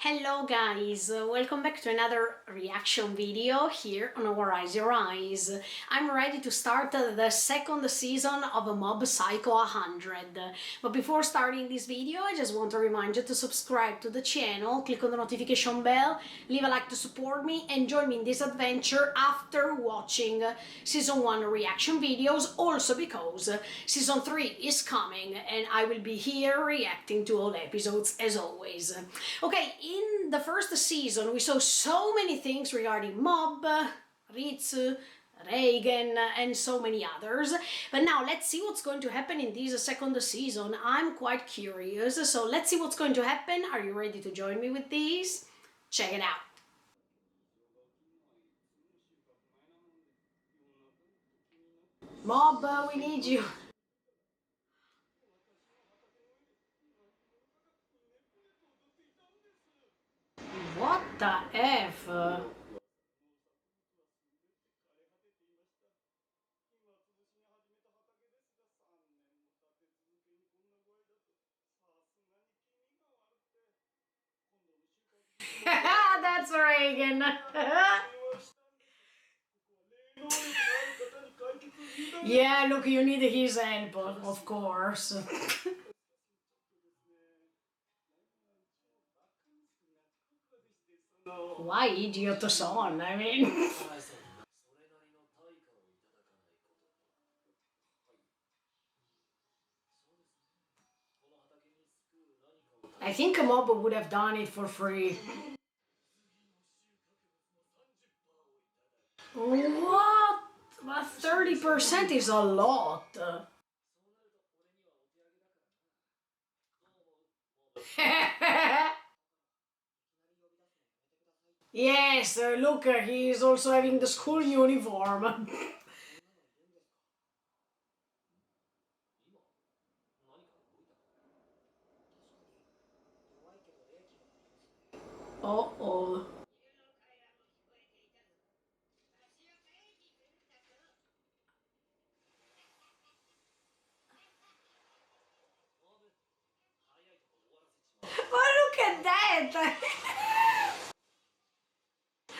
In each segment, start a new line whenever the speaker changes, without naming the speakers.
Hello guys, welcome back to another reaction video here on Our Your Eyes. I'm ready to start the second season of Mob Psycho 100. But before starting this video, I just want to remind you to subscribe to the channel, click on the notification bell, leave a like to support me, and join me in this adventure after watching Season 1 reaction videos, also because Season 3 is coming and I will be here reacting to all episodes as always. Okay, in the first season we saw so many things regarding Mob, Ritsu, Reigen, and so many others. But now let's see what's going to happen in this second season. I'm quite curious, so let's see what's going to happen. Are you ready to join me with this? Check it out. Mob, we need you. What the F? That's Reigen. Yeah, look, you need his help, of course. Why idiot son? I mean... I think a mob would have done it for free. What? But 30% is a lot. Yes, look, he is also having the school uniform. Uh-oh. Oh, look at that!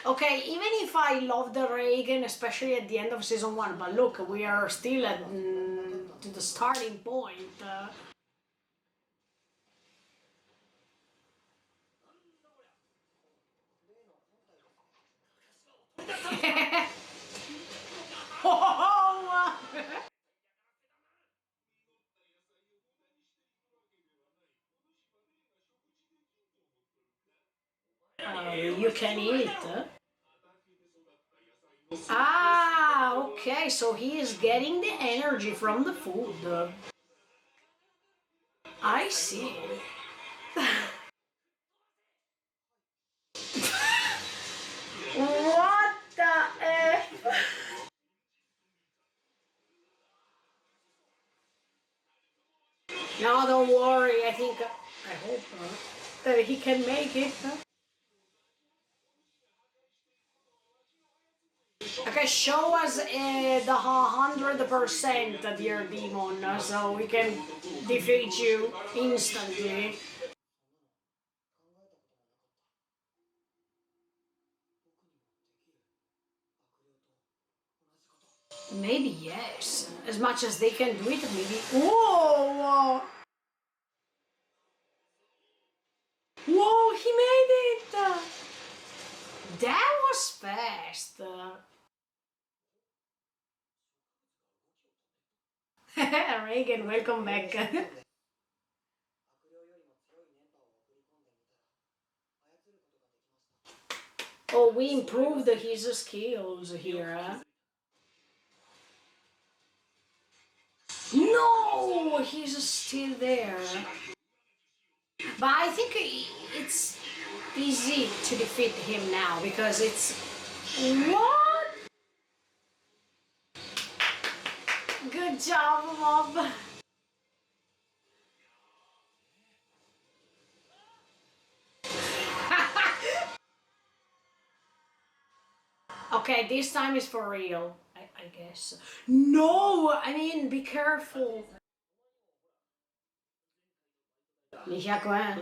Okay, even if I love the Reigen, especially at the end of season 1, but look, we are still at to the starting point. Oh! You can eat. Ah, okay, so he is getting the energy from the food. I see. What the F? No, don't worry, I think, I hope that he can make it. Okay, show us the 100%, dear demon, so we can defeat you instantly. Maybe yes. As much as they can do it, maybe... Whoa! Whoa, he made it! That was fast. Reigen, welcome back. Oh, we improved his skills here. No, he's still there. But I think it's easy to defeat him now because it's... What? Good job, Mob. Okay, this time is for real, I guess. No, I mean, be careful. 200 円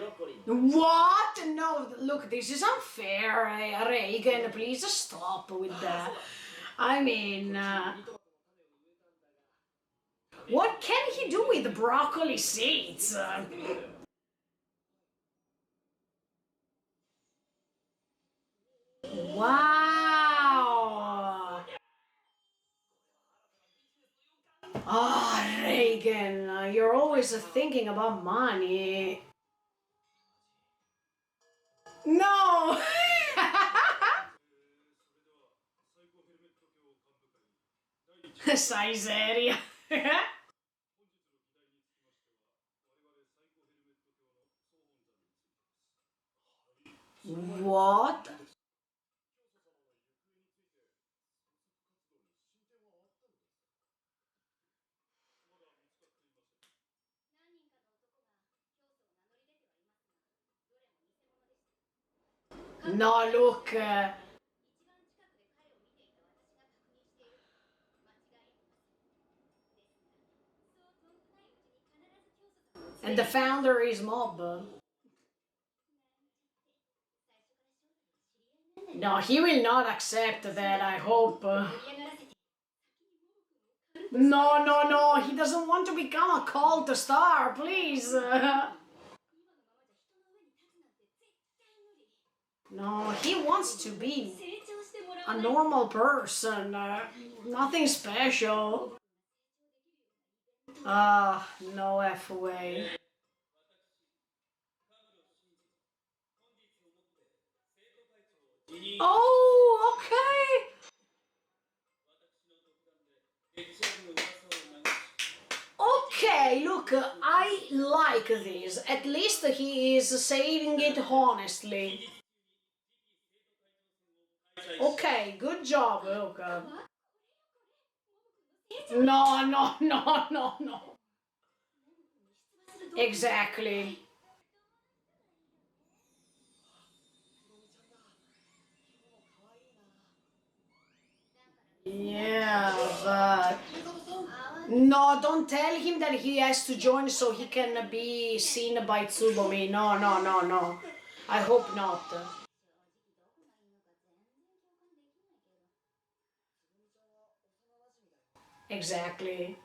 What? No, look, this is unfair. Reagan, please stop with that. I mean, what can he do with broccoli seeds? Wow. Ah, Reagan, you're always thinking about money. No! Sizeria. What? No, look. And the founder is Mob. No, he will not accept that, I hope. No, no, no, he doesn't want to become a cult star, please. No, he wants to be a normal person, nothing special. No F way. Oh, okay. Okay, look, I like this. At least he is saying it honestly. Okay, good job, Luca. No, no, no, no, no. Exactly. Yeah, but no, don't tell him that he has to join so he can be seen by Tsubomi. No, no, no, no. I hope not. Exactly.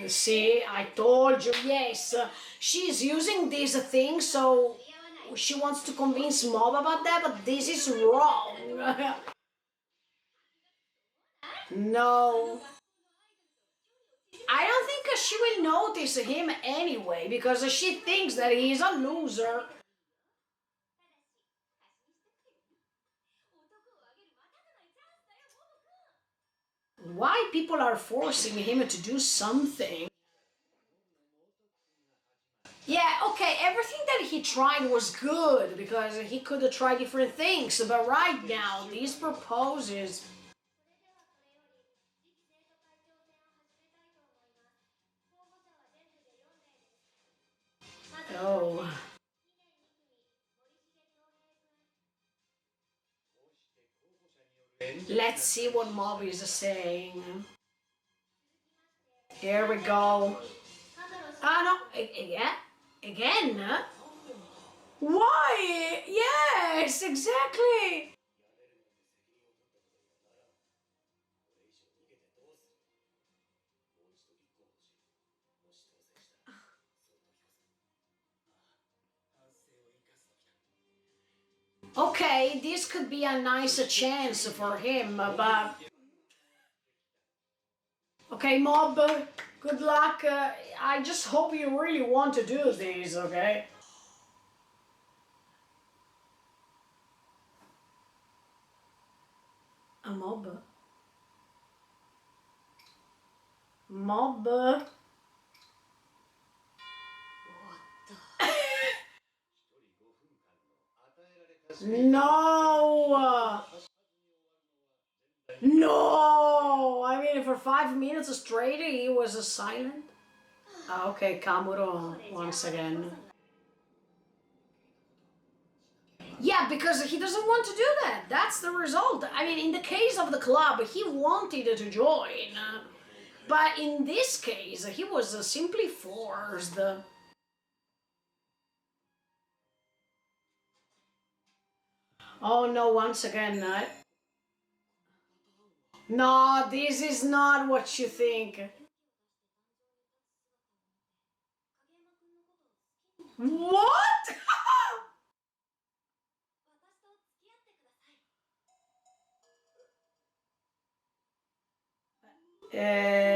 See, I told you, yes. She's using these things so she wants to convince Mob about that, but this is wrong. No. I don't think she will notice him anyway because she thinks that he is a loser. Why people are forcing him to do something? Yeah, okay, everything that he tried was good because he could try different things, but right now, these proposes. Oh. Let's see what Mob is saying. Here we go. Ah, no, again? Again? Why? Yes, exactly. Okay, this could be a nice chance for him, but... Okay, Mob, good luck. I just hope you really want to do this, okay? A mob? Mob? No! No! I mean, for 5 minutes straight, he was silent. Okay, Kamuro once again. Yeah, because he doesn't want to do that. That's the result. I mean, in the case of the club, he wanted to join. But in this case, he was simply forced. Oh no, once again. No, this is not what you think. What?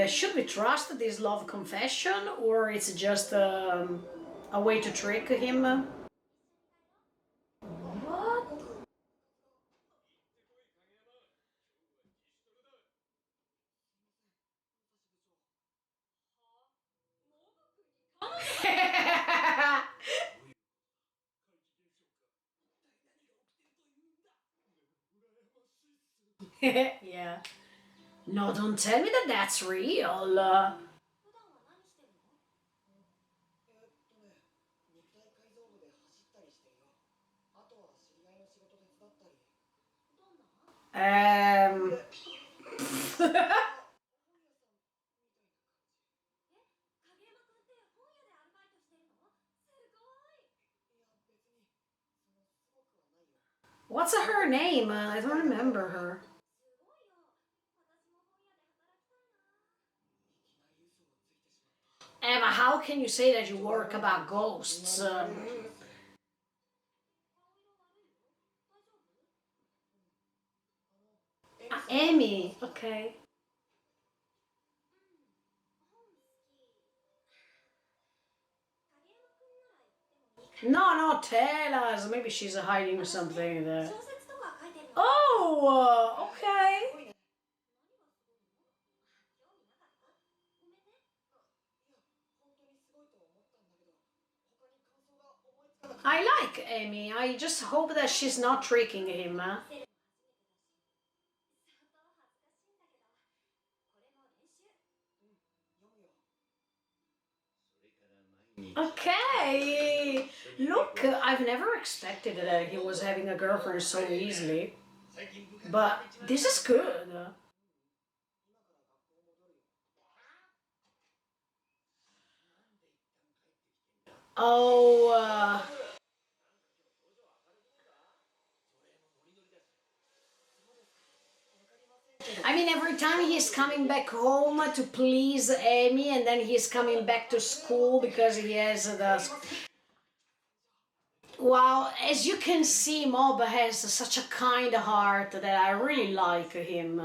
Should we trust this love confession, or it's just a way to trick him? What? Yeah. No, don't tell me that that's real. Um. What's her name? I don't remember her. Emma, how can you say that you work about ghosts? Amy, okay. No, no, tell us. Maybe she's hiding something there. Oh, okay. I like Amy. I just hope that she's not tricking him. Okay. Look, I've never expected that he was having a girlfriend so easily. But this is good. Oh, I mean, every time he's coming back home to please Amy, and then he's coming back to school because he has the. Well, as you can see, Mob has such a kind heart that I really like him.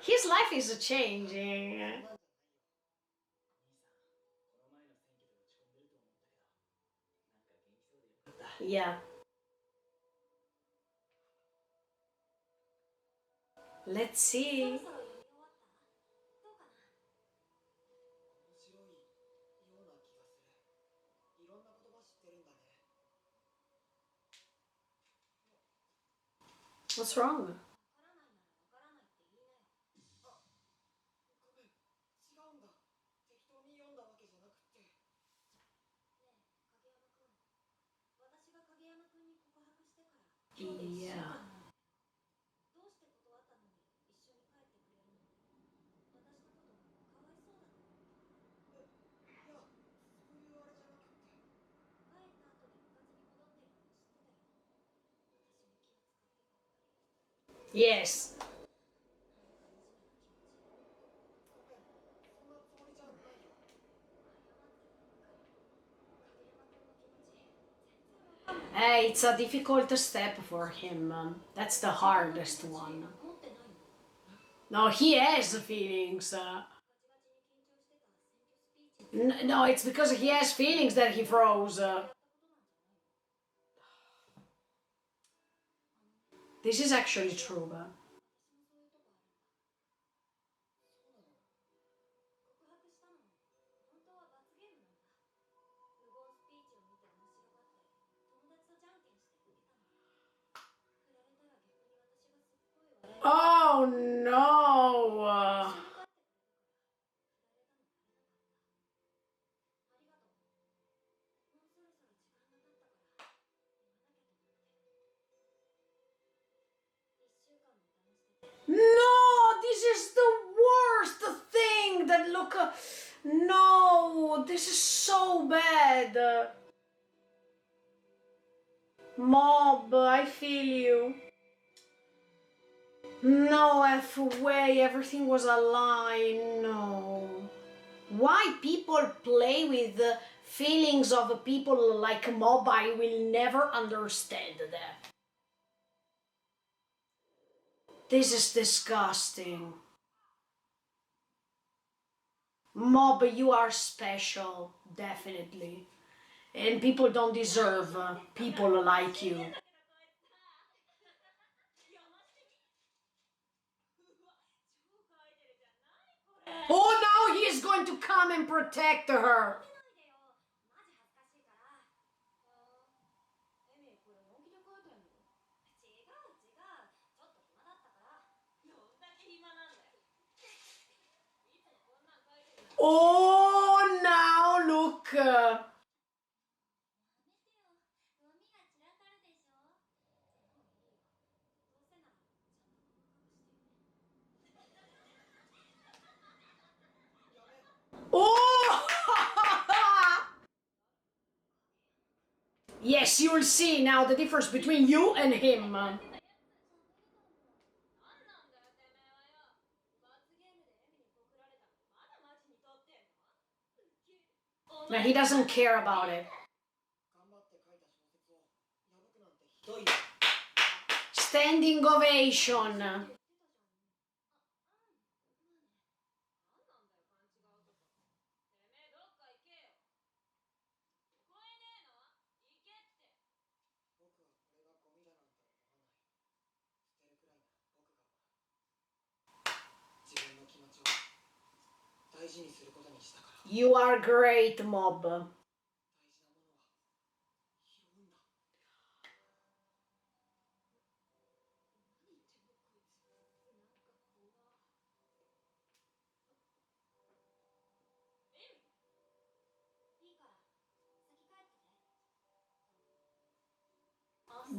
His life is changing. Yeah. Let's see. What's wrong? Yeah. Yes. It's a difficult step for him. That's the hardest one. No, he has feelings. No, it's because he has feelings that he froze. This is actually true, but. Oh no! is the worst thing that look. No, this is so bad. Mob, I feel you. No, F way, everything was a lie. No. Why people play with the feelings of people like Mob, I will never understand that. This is disgusting. Mob, you are special, definitely. And people don't deserve people like you. Oh, now he is going to come and protect her. Oh, now look. Oh! Yes, you will see now the difference between you and him. Now he doesn't care about it. Standing ovation. You are great, Mob.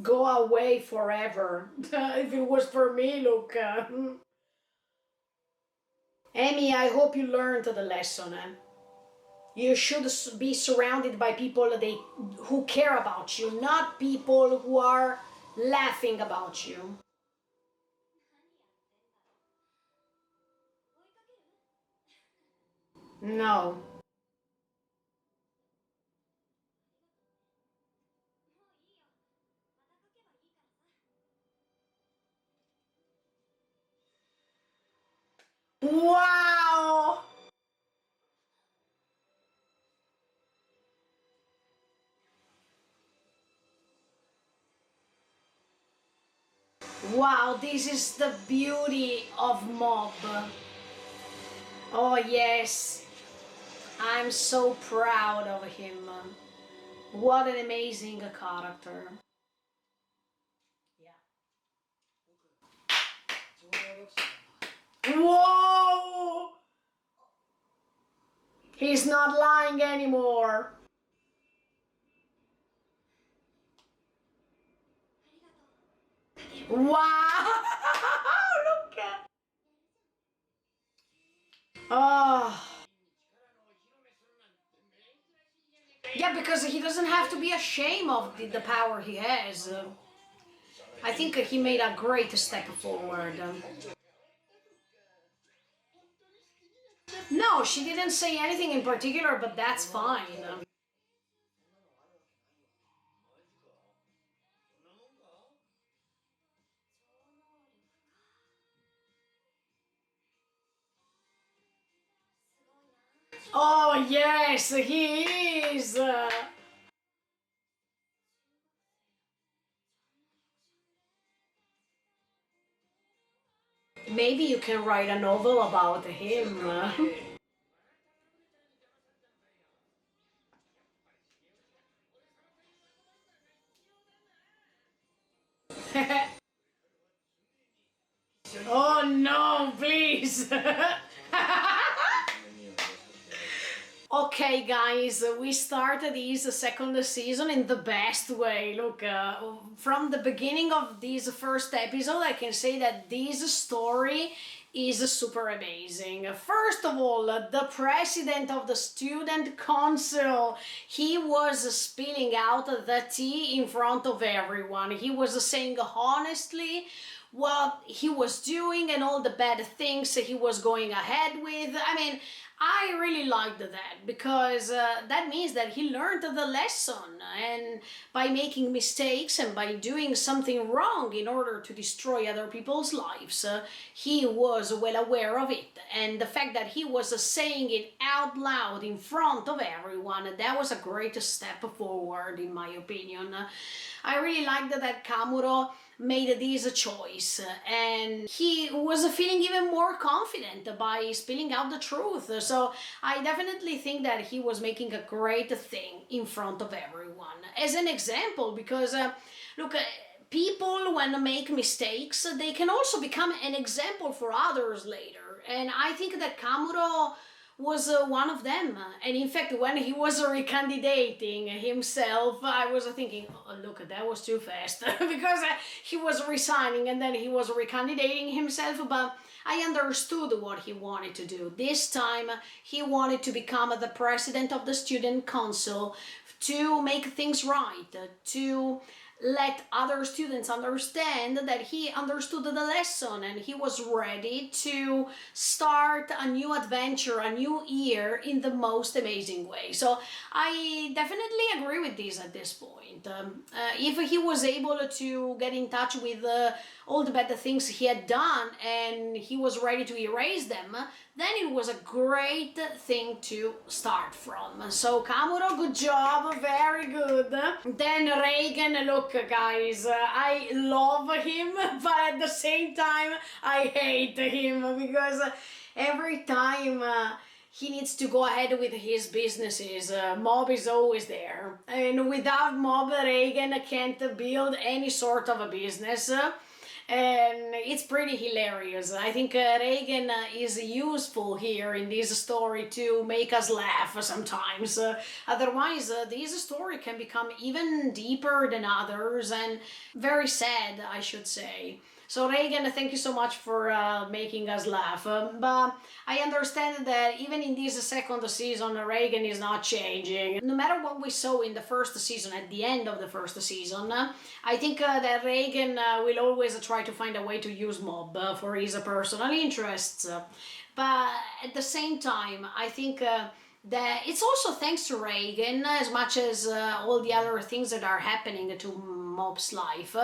Go away forever. If it was for me, look. Amy, I hope you learned the lesson. You should be surrounded by people who care about you, not people who are laughing about you. No. Wow! Wow, this is the beauty of Mob. Oh yes, I'm so proud of him. What an amazing character. Whoa! He's not lying anymore. Wow! Look at. Oh. Yeah, because he doesn't have to be ashamed of the power he has. I think he made a great step forward. No, she didn't say anything in particular, but that's fine. Oh, yes, he is. Maybe you can write a novel about him. Oh no, please. Okay, guys, we started this second season in the best way. Look, from the beginning of this first episode, I can say that this story is super amazing. First of all, the president of the student council, he was spilling out the tea in front of everyone. He was saying honestly what he was doing and all the bad things he was going ahead with. I mean, I really liked that because that means that he learned the lesson, and by making mistakes and by doing something wrong in order to destroy other people's lives, he was well aware of it. And the fact that he was saying it out loud in front of everyone, that was a great step forward, in my opinion. I really liked that Kamuro made this choice, and he was feeling even more confident by spilling out the truth. So I definitely think that he was making a great thing in front of everyone as an example, because look, people when make mistakes, they can also become an example for others later, and I think that Kamuro was one of them. And in fact, when he was recandidating himself, I was thinking, oh, look, that was too fast, because he was resigning and then he was recandidating himself. But I understood what he wanted to do. This time, he wanted to become the president of the student council, to make things right, to let other students understand that he understood the lesson and he was ready to start a new adventure, a new year in the most amazing way. So I definitely agree with this at this point. If he was able to get in touch with all the bad things he had done and he was ready to erase them, then it was a great thing to start from. So Kamuro, good job, very good. Then Reigen, look guys, I love him, but at the same time I hate him, because every time he needs to go ahead with his businesses, Mob is always there. And without Mob, Reigen can't build any sort of a business. And it's pretty hilarious. I think Reigen is useful here in this story to make us laugh sometimes. Otherwise, this story can become even deeper than others and very sad, I should say. So Reigen, thank you so much for making us laugh. But I understand that even in this second season, Reigen is not changing. No matter what we saw in the first season, at the end of the first season, I think that Reigen will always try to find a way to use Mob for his personal interests. But at the same time, I think that it's also thanks to Reigen, as much as all the other things that are happening to Mob's life,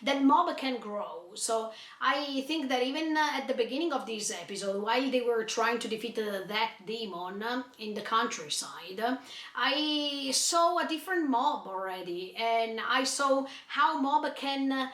that Mob can grow. So I think that even at the beginning of this episode, while they were trying to defeat that demon in the countryside, I saw a different Mob already, and I saw how Mob can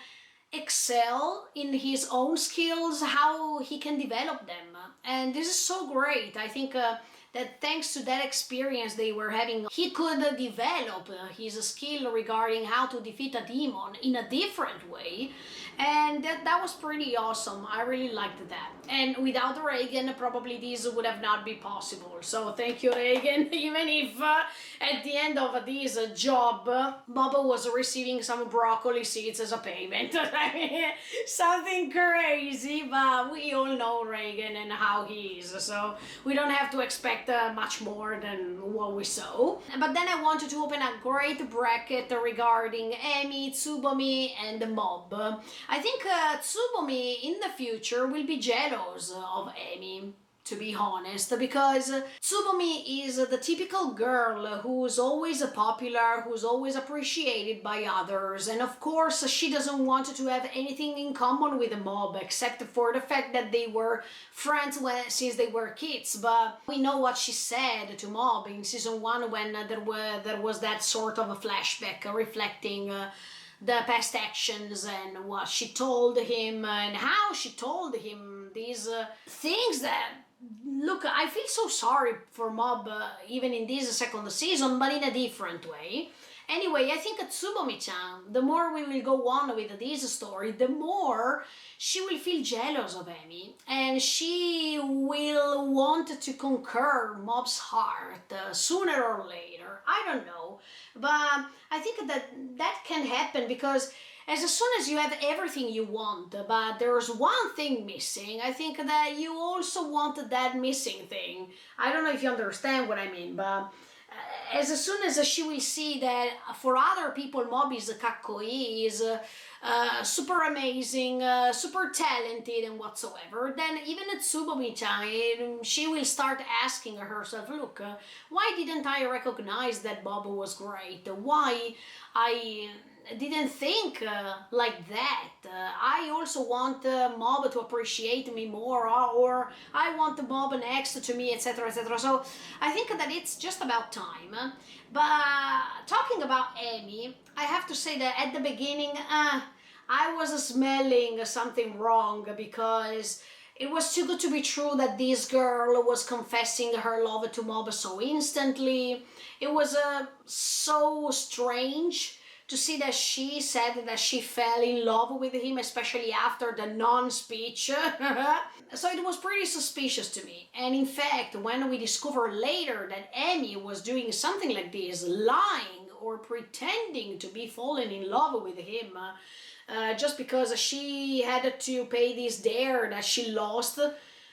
excel in his own skills, how he can develop them. And this is so great. I think that thanks to that experience they were having, he could develop his skill regarding how to defeat a demon in a different way. And that was pretty awesome. I really liked that. And without Reigen, probably this would have not been possible. So thank you, Reigen. Even if at the end of this job, Boba was receiving some broccoli seeds as a payment. I mean, something crazy, but we all know Reigen and how he is. So we don't have to expect much more than what we saw. But then I wanted to open a great bracket regarding Emi, Tsubomi, and the Mob. I think Tsubomi in the future will be jealous of Emi, to be honest, because Tsubomi is the typical girl who's always popular, who's always appreciated by others, and of course she doesn't want to have anything in common with the Mob except for the fact that they were friends since they were kids. But we know what she said to Mob in season 1 when there was that sort of a flashback reflecting the past actions and what she told him and how she told him these things that, look, I feel so sorry for Mob even in this second season, but in a different way. Anyway, I think Tsubomi-chan, the more we will go on with this story, the more she will feel jealous of Emi, and she will want to conquer Mob's heart sooner or later. I don't know, but I think that can happen because as soon as you have everything you want, but there's one thing missing, I think that you also want that missing thing. I don't know if you understand what I mean, but as soon as she will see that for other people Mob is kakkoi, is super amazing, super talented and whatsoever, then even at Tsubame-chan, she will start asking herself, look, why didn't I recognize that Bob was great? Why I didn't think like that? I also want Mob to appreciate me more, or I want the Mob next to me, etc., etc. So I think that it's just about time. But talking about Amy, I have to say that at the beginning, I was smelling something wrong, because it was too good to be true that this girl was confessing her love to Mob so instantly. It was so strange to see that she said that she fell in love with him, especially after the non-speech. So it was pretty suspicious to me. And in fact, when we discovered later that Amy was doing something like this, lying or pretending to be falling in love with him, just because she had to pay this dare that she lost.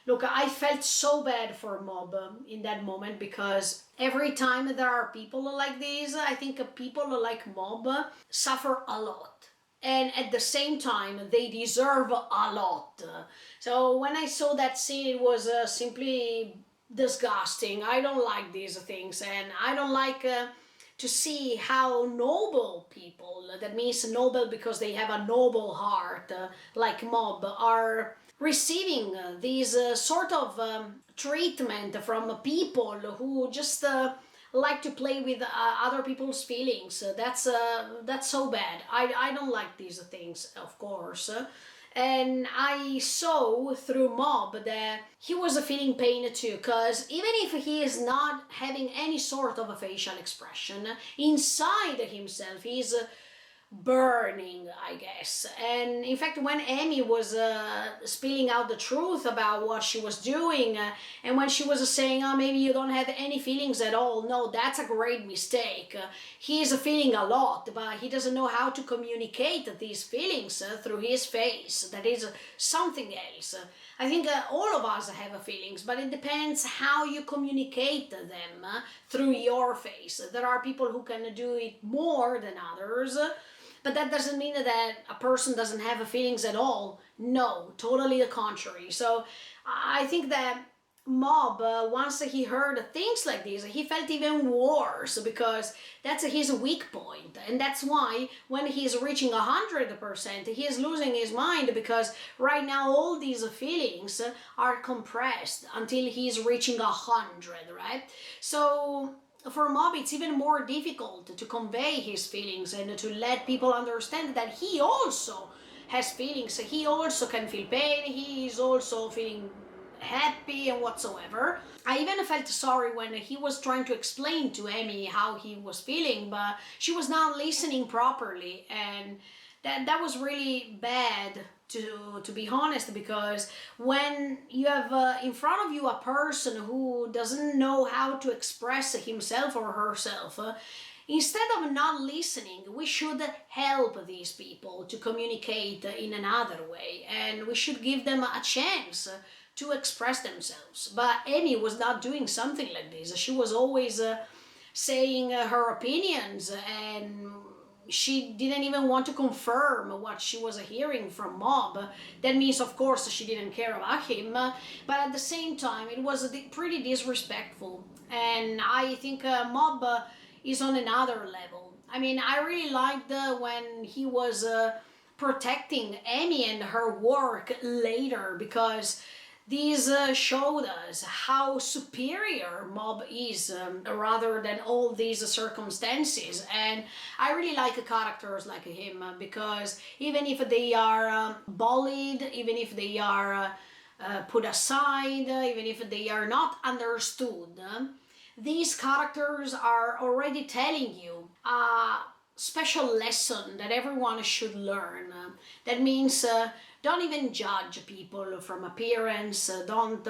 Look, I felt so bad for Mob in that moment, because every time there are people like this, I think people like Mob suffer a lot. And at the same time, they deserve a lot. So when I saw that scene, it was simply disgusting. I don't like these things, and I don't like to see how noble people, that means noble because they have a noble heart, like Mob, are receiving these sort of treatment from people who just like to play with other people's feelings. That's so bad. I don't like these things, of course. And I saw through Mob that he was feeling pain too, because even if he is not having any sort of a facial expression, inside himself he's burning, I guess. And in fact, when Amy was spilling out the truth about what she was doing, and when she was saying, oh, maybe you don't have any feelings at all, no, that's a great mistake. He is feeling a lot, but he doesn't know how to communicate these feelings through his face. That is something else. I think all of us have feelings, but it depends how you communicate them through your face. There are people who can do it more than others, but that doesn't mean that a person doesn't have feelings at all. No, totally the contrary. So I think that Mob, once he heard things like this, he felt even worse, because that's his weak point. And that's why when he's reaching 100%, he is losing his mind, because right now all these feelings are compressed until he's reaching 100, right? So for Mob, it's even more difficult to convey his feelings and to let people understand that he also has feelings. He also can feel pain. He is also feeling happy and whatsoever. I even felt sorry when he was trying to explain to Amy how he was feeling, but she was not listening properly, and that was really bad, to be honest, because when you have in front of you a person who doesn't know how to express himself or herself, instead of not listening, we should help these people to communicate in another way, and we should give them a chance to express themselves. But Amy was not doing something like this. She was always saying her opinions, and she didn't even want to confirm what she was hearing from Mob. That means, of course, she didn't care about him, but at the same time, it was pretty disrespectful. And I think Mob is on another level. I mean, I really liked when he was protecting Amy and her work later, because these showed us how superior Mob is, rather than all these circumstances. And I really like characters like him, because even if they are bullied, even if they are put aside, even if they are not understood, these characters are already telling you a special lesson that everyone should learn. That means don't even judge people from appearance. Don't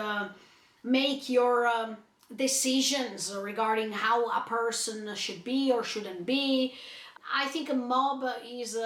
make your decisions regarding how a person should be or shouldn't be. I think Mob is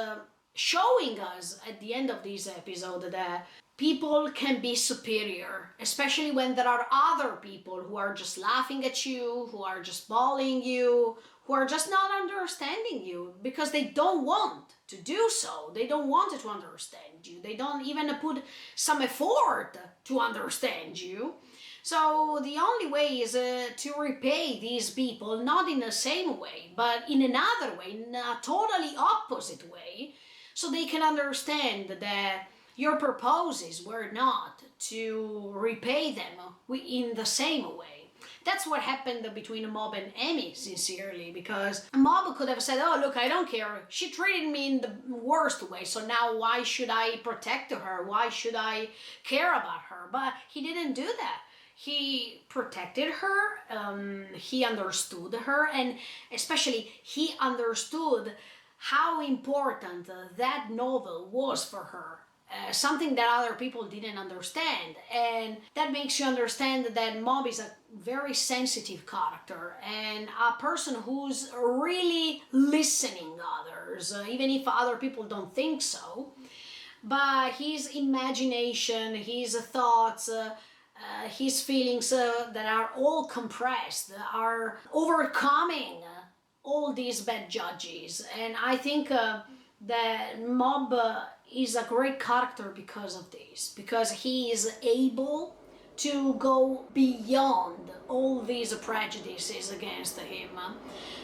showing us at the end of this episode that people can be superior, especially when there are other people who are just laughing at you, who are just bullying you, who are just not understanding you because they don't want to do so. They don't want to understand you. They don't even put some effort to understand you. So the only way is to repay these people, not in the same way, but in another way, in a totally opposite way, so they can understand that your purposes were not to repay them in the same way. That's what happened between Mob and Amy, sincerely, because Mob could have said, oh, look, I don't care. She treated me in the worst way, so now why should I protect her? Why should I care about her? But he didn't do that. He protected her, he understood her, and especially he understood how important that novel was for her. Something that other people didn't understand, and that makes you understand that Mob is a very sensitive character and a person who's really listening others, even if other people don't think so. But his imagination, his thoughts, his feelings that are all compressed, are overcoming all these bad judges. And I think that Mob is a great character because of this, because he is able to go beyond all these prejudices against him.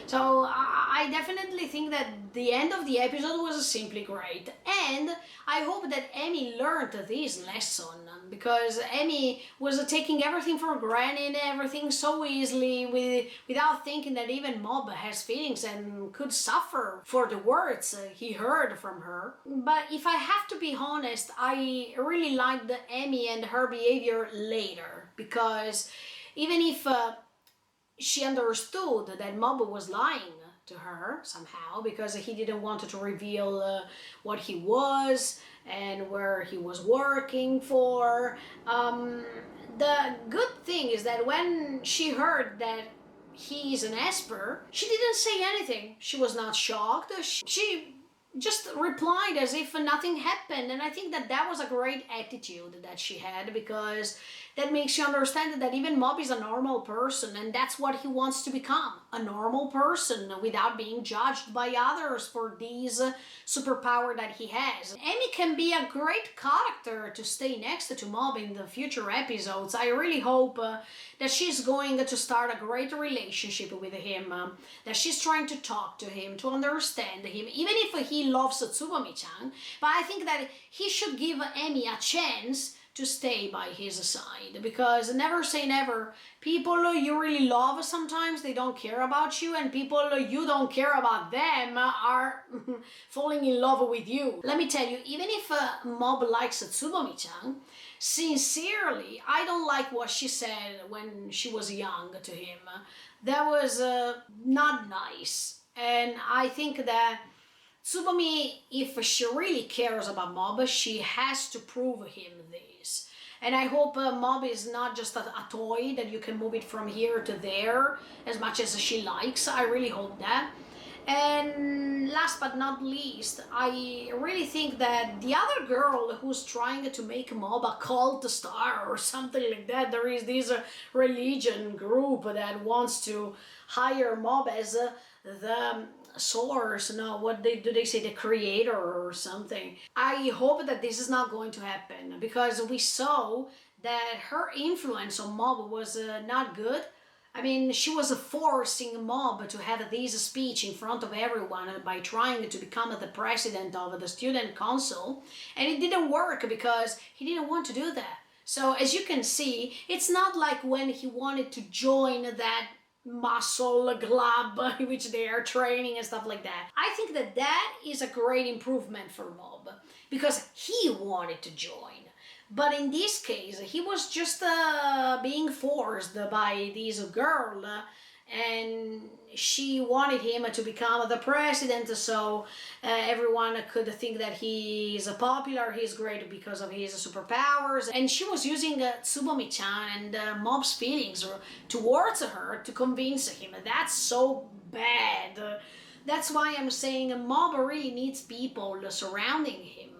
So I definitely think that the end of the episode was simply great, and I hope that Amy learned this lesson, because Amy was taking everything for granted, everything so easily, without thinking that even Mob has feelings and could suffer for the words he heard from her. But if I have to be honest, I really liked Amy and her behavior later, because even if she understood that Mob was lying to her somehow, because he didn't want to reveal what he was and where he was working for. The good thing is that when she heard that he's an Esper, she didn't say anything. She was not shocked. She just replied as if nothing happened, and I think that that was a great attitude that she had, because that makes you understand that even Mob is a normal person, and that's what he wants to become, a normal person without being judged by others for these superpower that he has. Amy can be a great character to stay next to Mob in the future episodes. I really hope that she's going to start a great relationship with him, that she's trying to talk to him, to understand him, even if he loves Tsubomi-chan. But I think that he should give Amy a chance to stay by his side, because never say never. People you really love, sometimes they don't care about you, and people you don't care about them are falling in love with you. Let me tell you, even if Mob likes Tsubomi-chan, sincerely, I don't like what she said when she was young to him. That was not nice, and I think that Tsubomi, if she really cares about Mob, she has to prove him this. And I hope Mob is not just a toy that you can move it from here to there as much as she likes. I really hope that. And last but not least, I really think that the other girl who's trying to make Mob a cult star or something like that, there is this religion group that wants to hire Mob as the source, no, what do they say, the creator or something. I hope that this is not going to happen, because we saw that her influence on Mob was not good. I mean, she was forcing Mob to have this speech in front of everyone by trying to become the president of the student council, and it didn't work because he didn't want to do that. So as you can see, it's not like when he wanted to join that muscle club which they are training and stuff like that. I think that that is a great improvement for Mob, because he wanted to join. But in this case, he was just being forced by this girl, and she wanted him to become the president, so everyone could think that he is popular, he's great because of his superpowers. And she was using Tsubomi-chan and Mob's feelings towards her to convince him. That's so bad. That's why I'm saying Mob really needs people surrounding him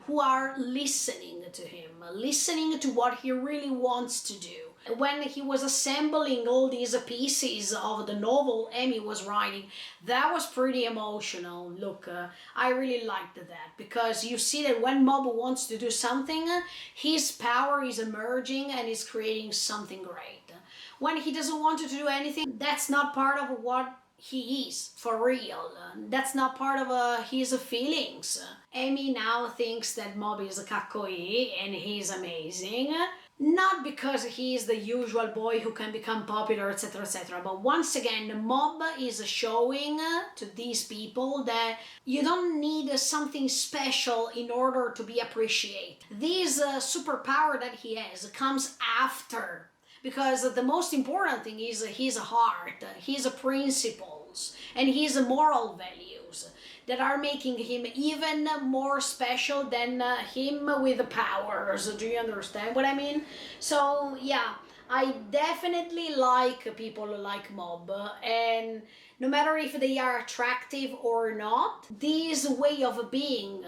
who are listening to him, listening to what he really wants to do. When he was assembling all these pieces of the novel Amy was writing, that was pretty emotional. Look, I really liked that, because you see that when Mob wants to do something, his power is emerging and is creating something great. When he doesn't want to do anything, that's not part of what he is for real. That's not part of his feelings. Amy now thinks that Mob is kakoi and he's amazing. Not because he is the usual boy who can become popular, etc., etc. But once again, Mob is showing to these people that you don't need something special in order to be appreciated. This superpower that he has comes after, because the most important thing is his heart, his principles, and his moral values that are making him even more special than him with the powers. Do you understand what I mean? So yeah, I definitely like people like Mob, and no matter if they are attractive or not, this way of being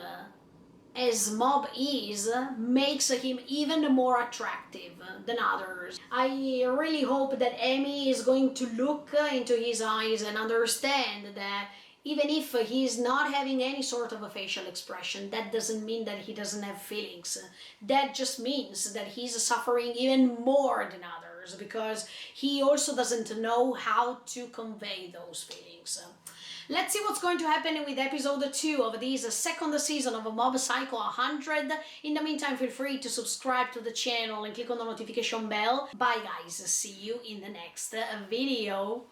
as Mob is makes him even more attractive than others. I really hope that Amy is going to look into his eyes and understand that even if he's not having any sort of a facial expression, that doesn't mean that he doesn't have feelings. That just means that he's suffering even more than others, because he also doesn't know how to convey those feelings. Let's see what's going to happen with episode 2 of this second season of Mob Psycho 100. In the meantime, feel free to subscribe to the channel and click on the notification bell. Bye guys, see you in the next video.